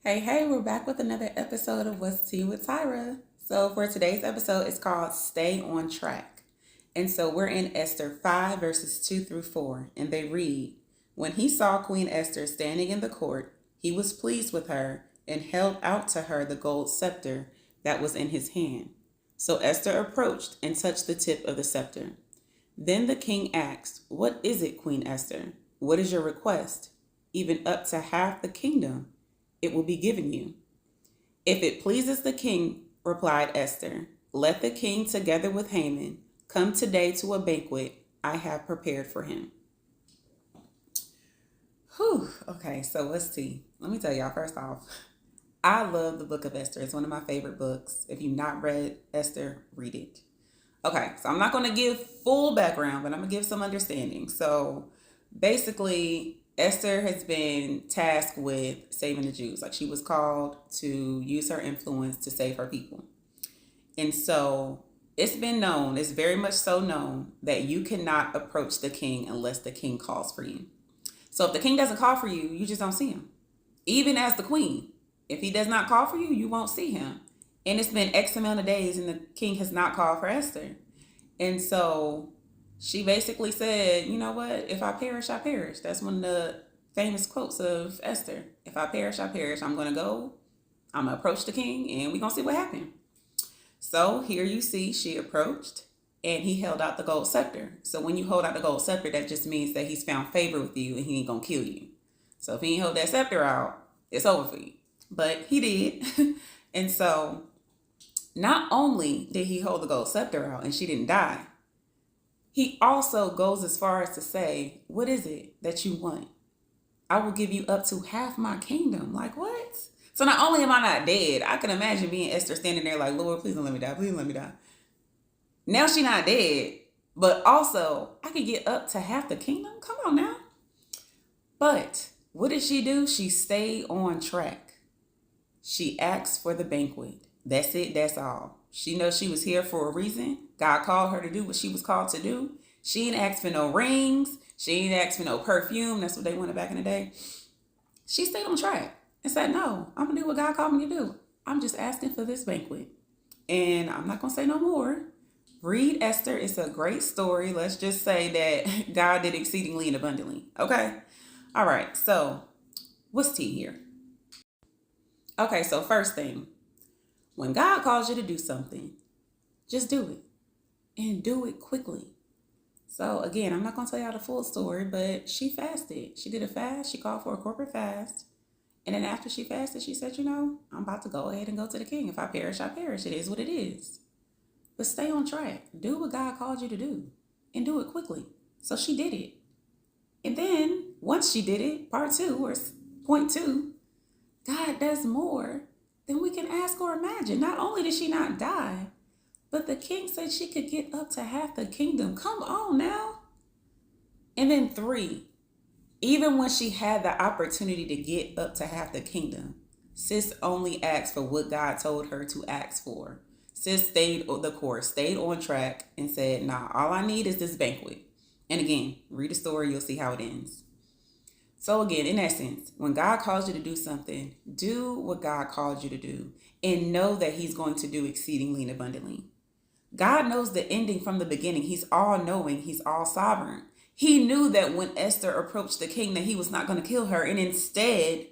Hey, we're back with another episode of What's Tea with Tyra. So, for today's episode, it's called Stay on Track. And so, we're in Esther 5, verses 2 through 4, and they read When he saw Queen Esther standing in the court, he was pleased with her and held out to her the gold scepter that was in his hand. So, Esther approached and touched the tip of the scepter. Then the king asked, "What is it, Queen Esther? What is your request? Even up to half the kingdom it will be given you." "If it pleases the king," replied Esther, "let the king together with Haman come today to a banquet I have prepared for him." Whew. Okay, so let's see. Let me tell y'all first off, I love the book of Esther. It's one of my favorite books. If you've not read Esther, read it. Okay, so I'm not going to give full background, but I'm going to give some understanding. So basically, Esther has been tasked with saving the Jews. Like, she was called to use her influence to save her people. And so it's been known, it's very much so known, that you cannot approach the king unless the king calls for you. So if the king doesn't call for you, you just don't see him. Even as the queen, if he does not call for you, you won't see him. And it's been X amount of days and the king has not called for Esther. And so she basically said, you know what? If I perish, I perish. That's one of the famous quotes of Esther. If I perish, I perish. I'm going to go. I'm going to approach the king and we're going to see what happens. So here you see she approached and he held out the gold scepter. So when you hold out the gold scepter, that just means that he's found favor with you and he ain't going to kill you. So if he ain't hold that scepter out, it's over for you. But he did. And so not only did he hold the gold scepter out and she didn't die, he also goes as far as to say, "What is it that you want? I will give you up to half my kingdom." Like, what? So not only am I not dead, I can imagine being Esther standing there like, "Lord, please don't let me die. Please don't let me die." Now she not dead, but also I could get up to half the kingdom. Come on now. But what did she do? She stayed on track. She asked for the banquet. That's it. That's all. She knows she was here for a reason. God called her to do what she was called to do. She ain't asked for no rings. She ain't asked for no perfume. That's what they wanted back in the day. She stayed on track and said, "No, I'm going to do what God called me to do. I'm just asking for this banquet." And I'm not going to say no more. Read Esther. It's a great story. Let's just say that God did exceedingly and abundantly. Okay. All right. So what's tea here? Okay. So first thing, when God calls you to do something, just do it and do it quickly. So again, I'm not going to tell y'all the full story, but she fasted. She did a fast. She called for a corporate fast. And then after she fasted, she said, I'm about to go ahead and go to the king. If I perish, I perish. It is what it is. But stay on track. Do what God called you to do and do it quickly. So she did it. And then once she did it, part two or point two, God does more than we can ask or imagine. Not only did she not die, but the king said she could get up to half the kingdom. Come on now. And then three, even when she had the opportunity to get up to half the kingdom, sis only asked for what God told her to ask for. Sis stayed the course, stayed on track, and said, "Nah, all I need is this banquet." And again, read the story, you'll see how it ends. So again, in essence, when God calls you to do something, do what God called you to do and know that he's going to do exceedingly and abundantly. God knows the ending from the beginning. He's all knowing. He's all sovereign. He knew that when Esther approached the king that he was not going to kill her and instead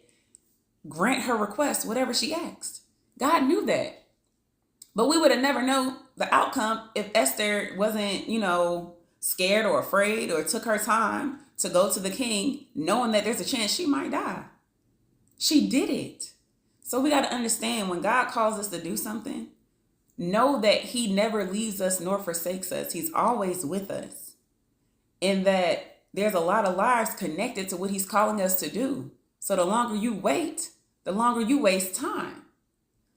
grant her request, whatever she asked. God knew that. But we would have never known the outcome if Esther wasn't, scared or afraid or took her time to go to the king knowing that there's a chance she might die. She did it. So we got to understand when God calls us to do something, know that he never leaves us nor forsakes us. He's always with us. And that there's a lot of lives connected to what he's calling us to do. So the longer you wait, the longer you waste time.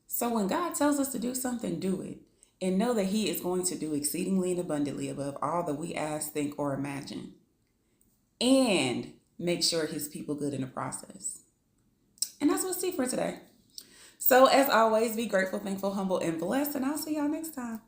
So when God tells us to do something, do it. And know that he is going to do exceedingly and abundantly above all that we ask, think, or imagine. And make sure his people good in the process. And that's what's tea for today. So as always, be grateful, thankful, humble, and blessed. And I'll see y'all next time.